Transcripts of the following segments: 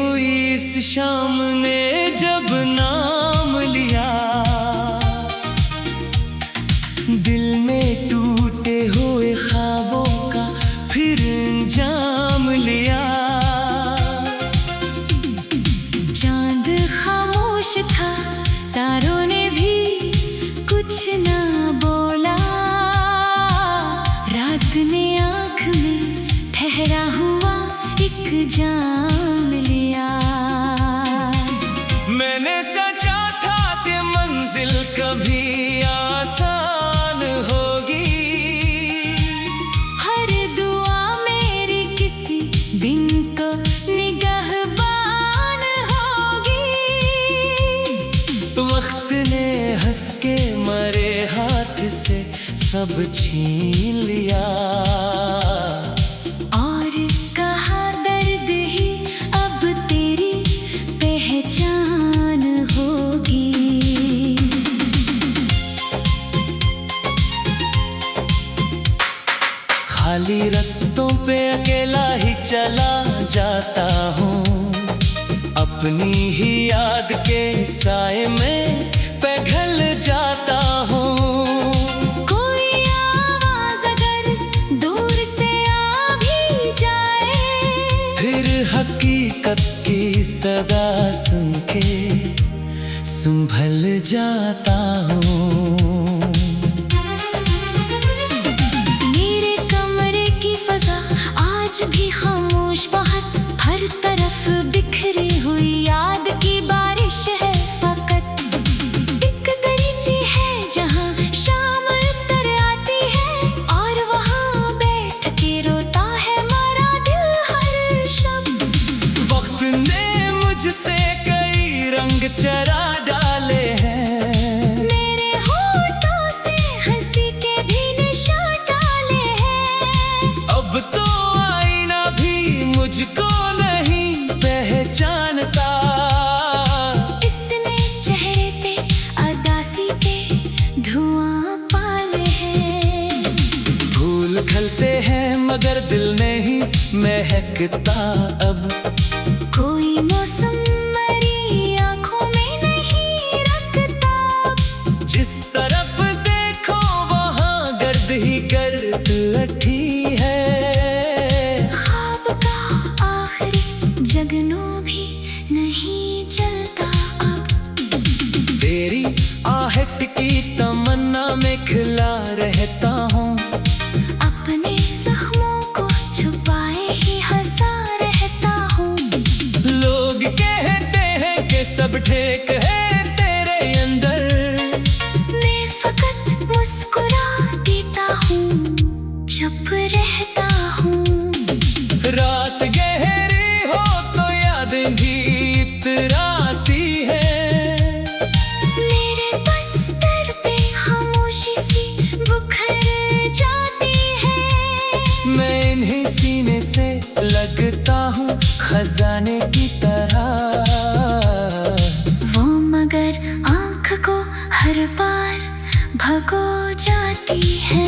हुई इस शाम ने जब नाम लिया, दिल में टूटे हुए ख्वाबों का फिर इंजाम लिया। चांद खामोश था, तारों ने भी कुछ ना बोला, रात ने आँख में ठहरा हुआ एक जाम लिया। मैंने सोचा था कि मंजिल कभी आसान होगी, हर दुआ मेरी किसी दिन को निगाहबान होगी। वक्त ने हंस के मरे हाथ से सब छीन लिया, और कहा दर्द ही अब तेरी पहचान होगी। खाली रास्तों पे अकेला ही चला जाता हूँ, अपनी ही याद के साए में पिघल जाता हूँ। कोई आवाज अगर दूर से आ भी जाए, फिर हकीकत की सदा सुन के संभल जाता हूँ। मेरे कमरे की फजा आज भी खामोश बहुत, हर तरफ बिखरी हुई याद की बारिश है फकत। एक दरीची है जहाँ शाम उतर आती है, और वहाँ बैठ के रोता है मेरा दिल हर शब। वक्त ने मुझसे कई रंग चरा डाले हैं, मेरे होठों से हंसी के भी निशान डाले हैं। अब तो आईना भी मुझको नहीं पहचानता। इसने चेहरे पे अदासी के धुआं पाले हैं। फूल खिलते हैं मगर दिल नहीं महकता अब, कोई मौसम मेरी आँखों में नहीं रखता। जिस तरफ देखो वहाँ गर्द ही गर्द लठी है। ख्वाब का आखिरी जगनू भी नहीं चलता अब, तेरी आहट की तमन्ना में खिला रहता हूँ, अपने जख्मों को छुपाए ही हंसा रहता हूँ। लोग कहते हैं कि सब ठीक है तेरे अंदर, मैं फकत मुस्कुरा देता हूँ चुप रहता हूँ। रात गहरी हो तो यादें भी इतराती है, मेरे बस्तर पे खामोशी सी बुखर जाती है। मैं इन्हीं सीने से लगता हूँ खजाने की तरह। वो मगर आँख को हर बार भगो जाती है।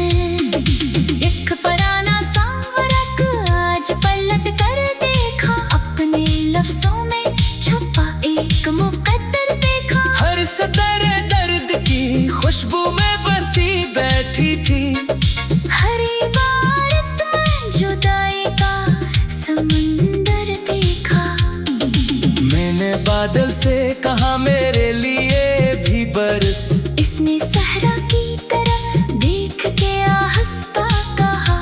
एक पुराना सांवरक आज पलट कर देखा, अपने लफ्जों में छुपा एक मुकद्दर देखा। हर सतर दर्द की खुशबू में बसी बैठी थी, हर इबारत में जुदाई का समंदर देखा। मैंने बादल से कहा मेरे लिए भी बरस, इसने सहरा की तरफ देख के आहिस्ता कहा।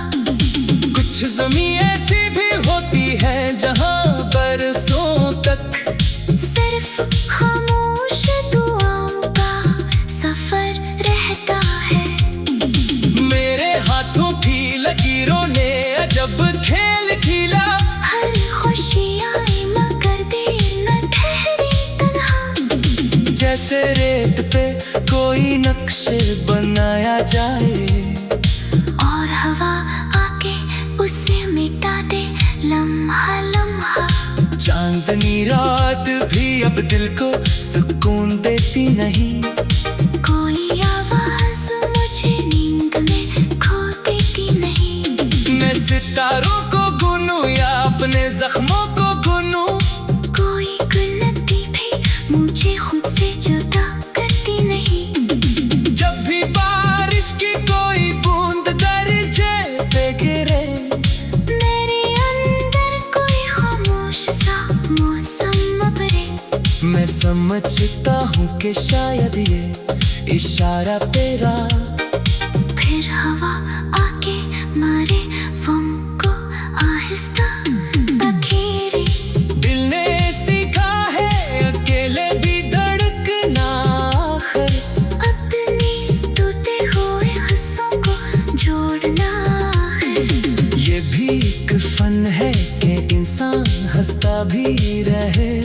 कुछ ज़मीं ऐसी भी होती है जहाँ बरसों तक सिर्फ खामोश दुआओं का सफर रहता है। मेरे हाथों की लकीरों ने अजब खेल खेला, हर खुशी आई मगर देर न ठहरी तन्हा। जैसे रेत पे कोई नक्श बनाया जाए, और हवा आके उसे मिटा दे लम्हा लम्हा। चांदनी रात भी अब दिल को सुकून देती नहीं, कोई आवाज मुझे नींद में खो देती नहीं। मैं सितारों को गुनूं या अपने जख्मों को गुनूं, कोई मैं समझता हूँ कि शायद ये इशारा तेरा फिर हवा आके मारे हमको आहिस्ता बखेरे। दिल ने सीखा है अकेले भी धड़कना आखिर अपने टूटे हुए हिस्सों को जोड़ना आखिर। ये भी एक फन है कि इंसान हंसता भी रहे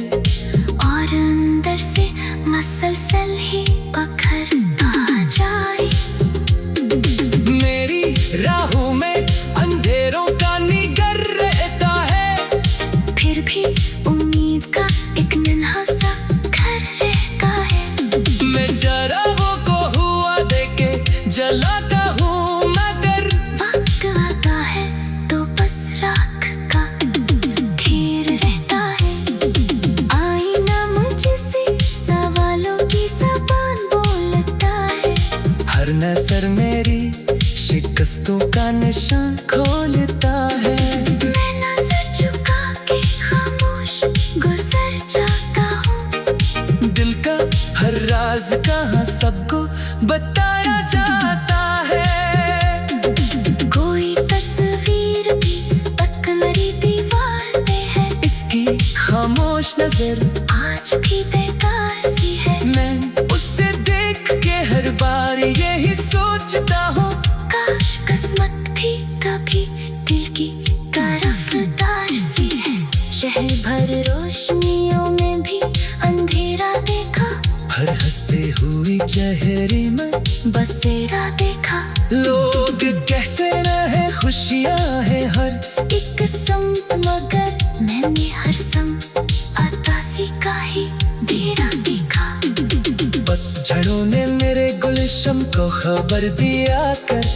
और अंदर से मसलसल ही पखरता जाए। मेरी राहों में अंधेरों का निगर रहता है, फिर भी उम्मीद का एक नन्हा सा घर रहता है। मैं जरा वो को हुआ देके जलाता हूँ मगर वक्त आता है तो बस राख का ढेर रहता है। आईना मुझसे सवालों की ज़बान बोलता है। हर नजर मेरी शिकस्तों का निशान खोलता है। मैं नजर झुका के खामोश गुजर जाता हूँ। दिल का हर राज कहाँ सबको बताया जाता है। कोई तस्वीर भी तकमरी दीवार पे है। इसकी खामोश नजर आज भी बेकार सी है। मैं उससे देख के हर बार यही सोचता हूँ काश किस्मत भी कभी दिल की तरफदार सी है। शहर भर रोशनियों में भी अंधेरा देखा। हर हंसते हुई चेहरे में बसेरा देखा। लोग कहते रहे खुशियाँ है हर एक संग मगर मैंने हर संग अतासी का ही डेरा देखा। पतझड़ों ने मेरे गुलशन को खबर दिया कर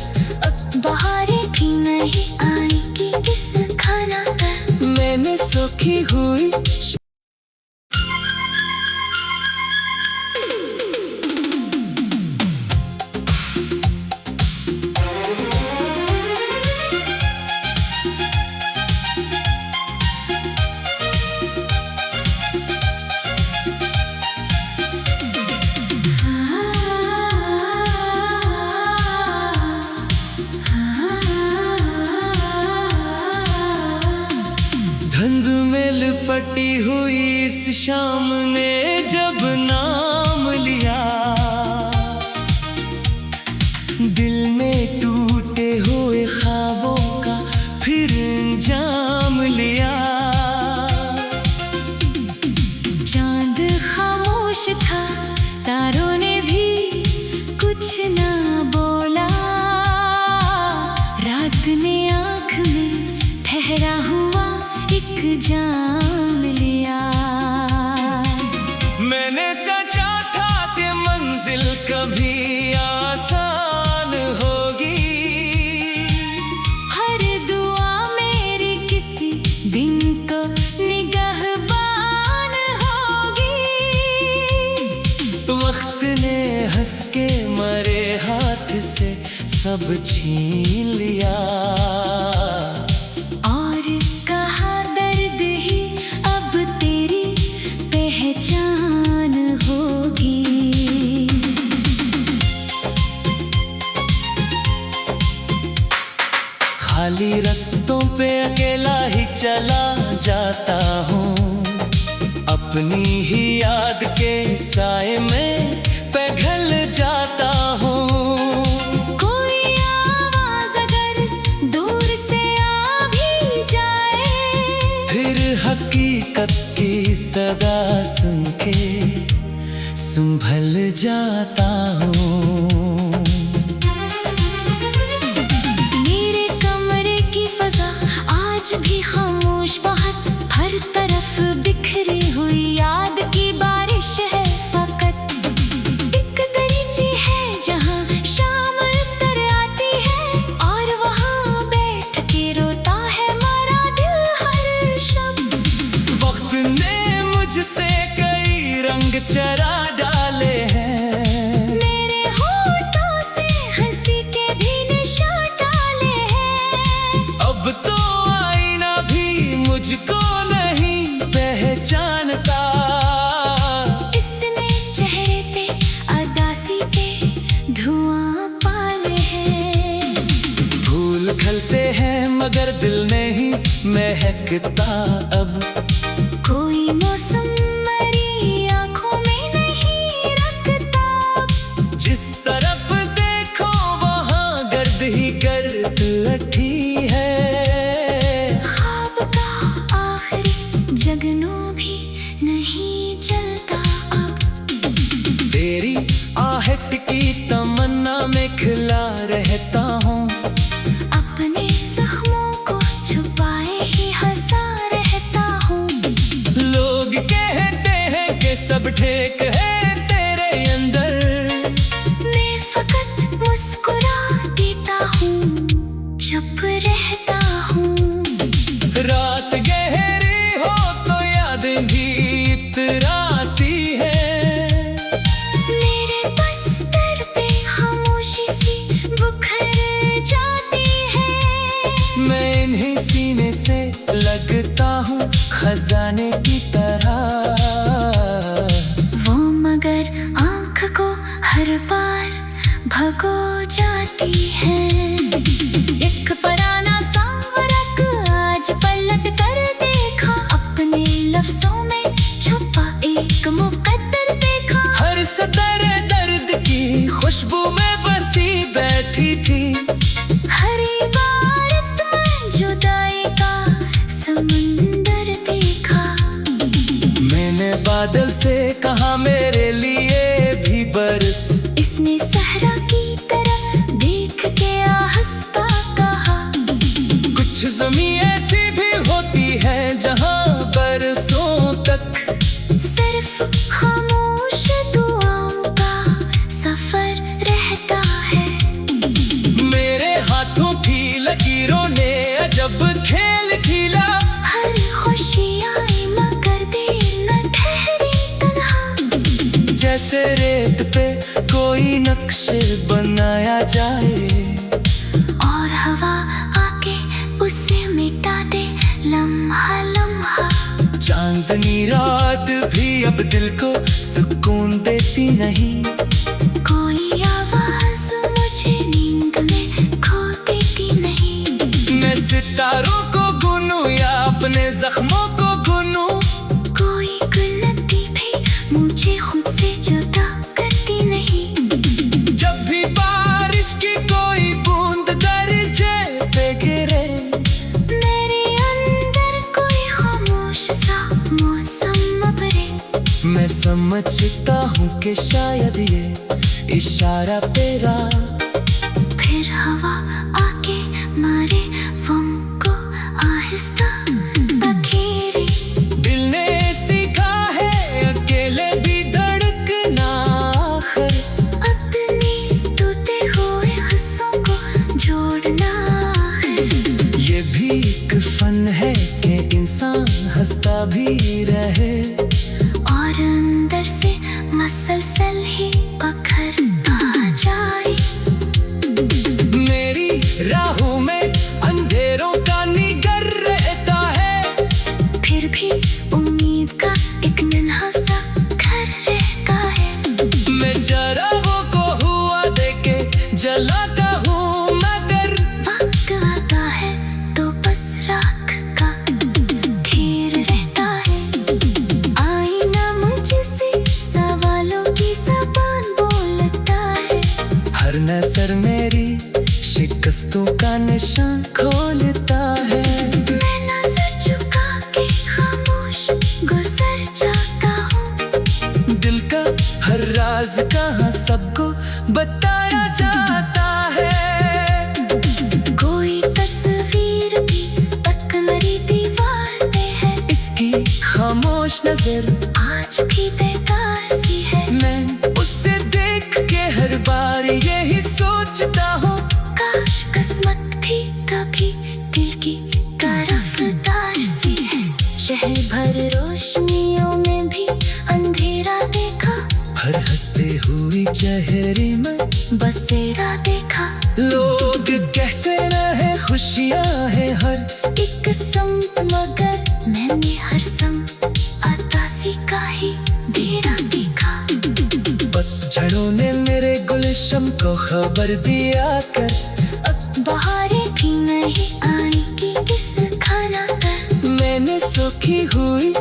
अब बहारें भी नहीं आने की किस खाना कर। मैंने सूखी हुई धुंध में लिपटी हुई इस शाम ने जब नाम लिया, दिल में टूटे हुए ख्वाबों का फिर इंजाम लिया। चांद खामोश था, तारों ने भी कुछ ना बोला। रात ने आँख में ठहरा हुआ एक जाम लिया। मैंने सोचा था कि मंजिल कभी आसान होगी, हर दुआ मेरी किसी दिन को निगहबान होगी। वक्त ने हंस के मरे हाथ से सब छीन लिया। और कहा दर्द ही अब तेरी पहचान होगी। खाली रास्तों पे अकेला ही चला जाता हूँ, अपनी ही याद के साए में पिघल जाता हूँ। कोई आवाज अगर दूर से आ भी जाए, फिर हकीकत की सदा सुन के संभल जाता हूँ। मेरे कमरे की फजा आज भी खामोश, बहुत हर तरफ बिखरी हुई याद की बारिश है। फकत एक दरीची है जहाँ शाम उतर आती है, और वहाँ बैठ के रोता है मेरा दिल हर शब। वक्त ने मुझसे कई रंग चरा डाले हैं, मेरे होठों से हंसी के भी निशान डाले हैं। अब तो आईना भी मुझको नहीं पहचानता। महकता अब। कोई मौसम मेरी आंखों में नहीं रखता। जिस तरफ देखो वहाँ गर्द ही गर्द लठी है। ख्वाब का आखिरी जगनू भी नहीं चलता अब। तेरी आहट की तमन्ना में खिला रहता हूँ। अपने जख्मों को छुपाए ही हंसा रहता हूँ। लोग कहते हैं कि सब ठीक है तेरे अंदर। मैं फकत मुस्कुरा देता हूँ, चुप रहता हूँ। रात गहरी हो तो यादें भी इतराती है। मेरे बस्तर पे खामोशी सी बुखर जाती है। मैं इन्हीं सीने से लगता हूँ खजाने की तरह। वो मगर आँख को हर बार भगो जाती है। एक पुराना सा वरक आज पलट कर देखा। अपने लफ्जों में छुपा एक मुकद्दर देखा। हर सतर दर्द की खुशबू में बसी बैठी थी। हर इबारत में जुदाई का समुंदर देखा। मैंने बादल से कहा मेरे लिए भी बरस। इसने सहरा की तरफ देख के आहिस्ता कहा। कुछ ज़मीं ऐसी भी होती है जहाँ बरसों तक सिर्फ खामोश दुआओं का सफर रहता है। मेरे हाथों की लकीरों ने अजब खेल खेला। हर खुशी आई मगर देर न ठहरी तन्हा। जैसे रेत पे कोई नक्श बनाया जाए और हवा आके उसे मिटा दे लम्हा लम्हा। चांदनी रात भी अब दिल को सुकून देती नहीं। कोई आवाज मुझे नींद में खो देती नहीं। मैं सितारों को गुनूं या अपने जख्मों को गुनूं। कोई गुलती भी मुझे खुद से जुदा करती नहीं। जब भी बारिश की कोई बूंद दरजे पे गिरे मेरे अंदर कोई खामोश सा मौसम उभरे। मैं समझता हूँ कि शायद ये इशारा तेरा। फिर हवा आके मारे वम को आहिस्ता बखेरे। दिल ने सीखा है अकेले भी धड़कना आखिर। अपने टूटे हुए हिस्सों को जोड़ना है। ये भी एक फन है कि इंसान हंसता भी रहे और अंदर से मसलसल ही पखरता जाए। मेरी राहों में अंधेरों का निगर रहता है। फिर भी उम्मीद का एक नन्हा सा घर रहता है। मैं जराहों को हुआ देके जलाता हूँ मगर वक्त आता है तो बस राख का ढेर रहता है। आईना मुझसे सवालों की ज़बान बोलता है। हर नजर मेरी शिकस्तों का निशान खोलता है। मैं नजर झुका के खामोश गुजर जाता हूँ। दिल का हर राज कहाँ सबको बताया जाता है। कोई तस्वीर भी तकमरी दीवार पे है। इसकी खामोश नजर आज भी बेकार सी है। मैं उससे देख के हर बार यही सोचता हूँ। काश किस्मत भी कभी दिल की तरफदार सी है। शहर भर रोशनियों में भी अंधेरा देखा। हर हंसते हुए चेहरे में बसेरा देखा। लोग कहते रहे खुशियाँ है हर एक संग मगर मैंने हर संग अतासी का ही डेरा देखा। पतझड़ों ने मेरे गुलशन को खबर दिया कर। अब बहारें भी नहीं आने की किस खाना कर। से सुखी हुई।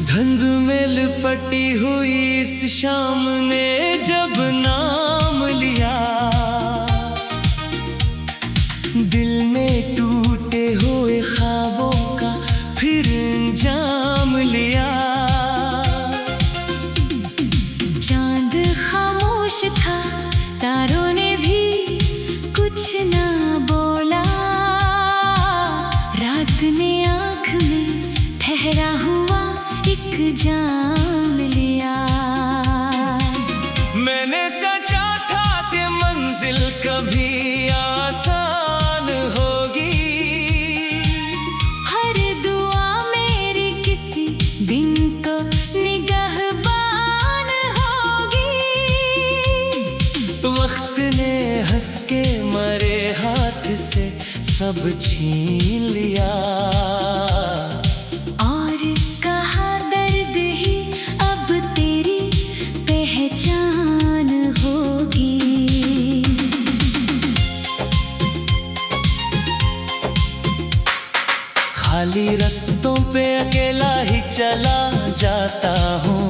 धुंध में लिपटी हुई इस शाम ने जब नाम लिया, दिल ने टूटे हुए ख्वाबों का फिर अंजाम लिया। चांद खामोश था, तारों ने भी कुछ ना बोला, रात ने आँख में ठहरा हुआ एक जाम लिया। मैंने सोचा था कि मंजिल कभी आसान होगी, हर दुआ मेरी किसी दिन तो निगहबान होगी। वक्त ने हंस के मरे हाथ से सब छीन लिया, और कहा दर्द ही अब तेरी पहचान होगी। खाली रास्तों पे अकेला ही चला जाता हूँ,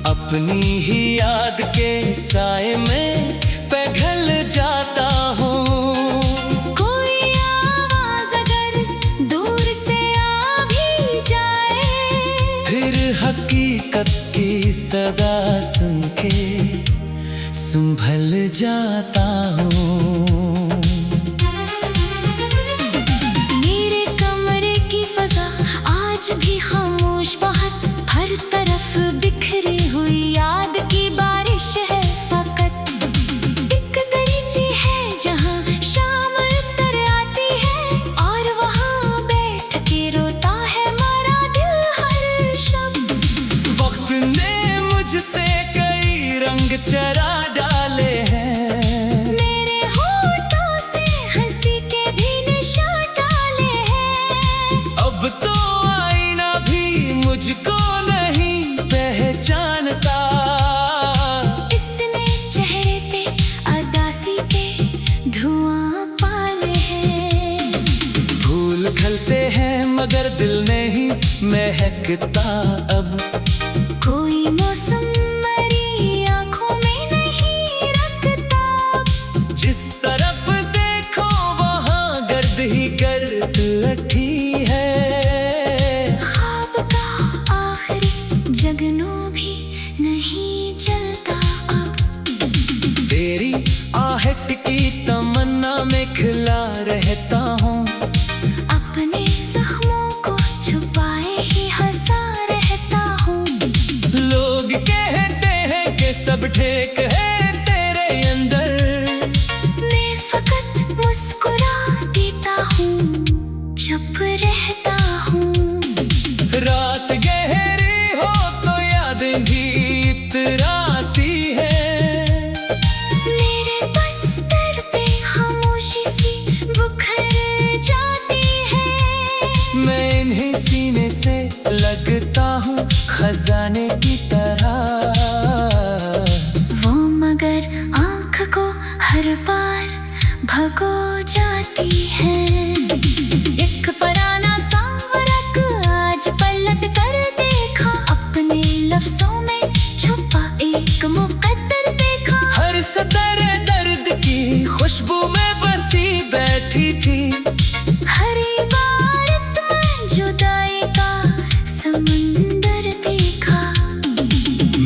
अपनी ही याद के साए में पिघल जाता हूँ। कोई आवाज अगर दूर से आ भी जाए, फिर हकीकत की सदा सुन के संभल जाता हूँ। मेरे कमरे की फजा आज भी खामोश बहुत, हर तरफ बिखरी हुई याद की बारिश है फकत। एक दरीची है जहाँ शाम उतर आती है, और वहाँ बैठ के रोता है मेरा दिल हर शब। वक्त ने मुझसे कई रंग चरा डाले हैं, मेरे होठों से हंसी के भी निशान डाले हैं। अब तो आईना भी मुझको नहीं पहचानता, इसने चेहरे पे अदासी के धुआं पाले हैं। फूल खिलते हैं मगर दिल नहीं महकता अब, कोई मौसम मेरी आँखों में नहीं रखता। जिस तरफ देखो वहाँ गर्द ही गर्द लठी है। ख्वाब का आखिरी जगनू भी नहीं चलता अब, तेरी आहट की तमन्ना में खिला रहता हूँ, अपने जख्मों को छुपाए ही हंसा रहता हूँ। लोग कहते हैं कि सब ठीक है तेरे अंदर, मैं फकत मुस्कुरा देता हूँ, चुप रहता हूँ। रात गहरी हो तो यादें भी इतराती है, मेरे बस्तर पे खामोशी सी बुखर जाती है। मैं इन्हीं सीने से लगता हूँ खजाने की तरह। वो मगर आँख को हर बार भगो जाती है। एक पुराना सा रक आज पलट कर देखा, अपने लफ्जों में छुपा एक मुकद्दर देखा। हर सदर दर्द की खुशबू में बसी बैठी थी, हर इबारत में जुदाई का समुंदर देखा।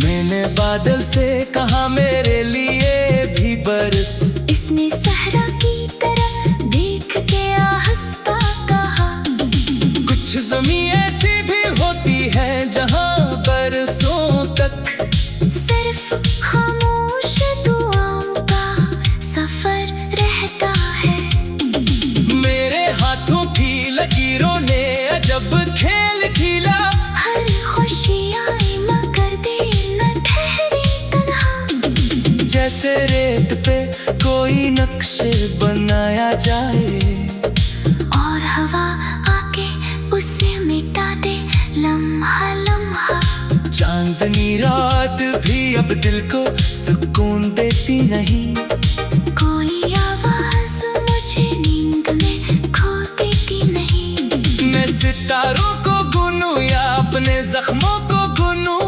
मैंने बादल से कहा मेरे लिए भी बरस, इसने सहरा की तरफ देख के हंसता कहा। कुछ ज़मीं ऐसी भी होती है जहाँ बरसों तक सिर्फ खामोश दुआओं का सफर रहता है। मेरे हाथों की लकीरों ने अजब खेल खेला, हर खुश कोई नक्शे बनाया जाए और हवा आके उसे मिटा दे लम्हा लम्हा। चांदनी रात भी अब दिल को सुकून देती नहीं, कोई आवाज मुझे नींद में खो देती नहीं। मैं सितारों को गुनूं या अपने जख्मों को गुनूं,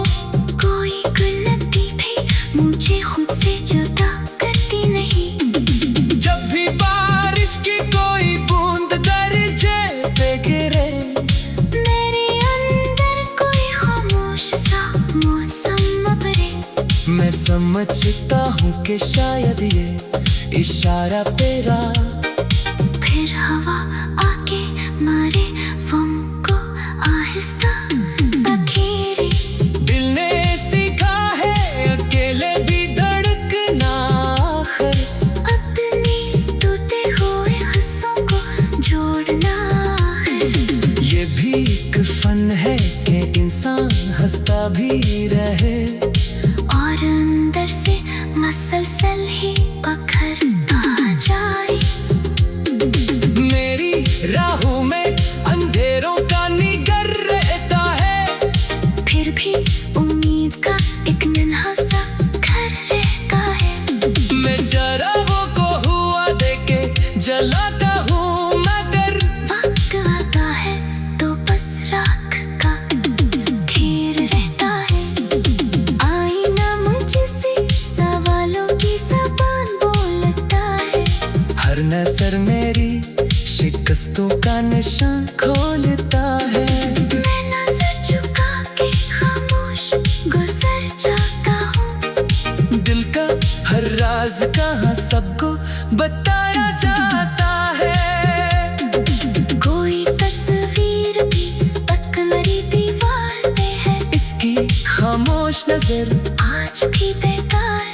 कोई गुलती भी मुझे खुद से जुदा करती नहीं। जब भी बारिश की कोई बूंद दरजे पे गिरे, मेरे अंदर कोई खामोश सा मौसम उभरे। मैं समझता हूँ कि शायद ये इशारा तेरा, फिर हवा आके मारे गम को आहिस्ता बखेरे। दिल ने सीखा है अकेले भी धड़कना आखिर, अपने टूटे हुए हिस्सों को जोड़ना आखिर। ये भी एक फन है कि इंसान हंसता भी रहे और अंदर से मसलसल ही पखरता जाए। मेरी राहों में अंधेरों का निगर रहता है, फिर भी उम्मीद का एक नन्हा सा घर रहता है। मैं जराहों को हुआ देके जलाता हूँ, मगर वक्त आता है तो बस राख का ढेर रहता है। आईना मुझसे सवालों की ज़बान बोलता है, हर नजर मेरी शिकस्तों का निशान खोलता है। मैं नजर झुका के खामोश गुजर जाता हूँ। दिल का हर राज कहाँ सबको बताया जाता है, कोई तस्वीर भी अकमरी दीवार पे है, इसकी खामोश नजर आज भी बेकार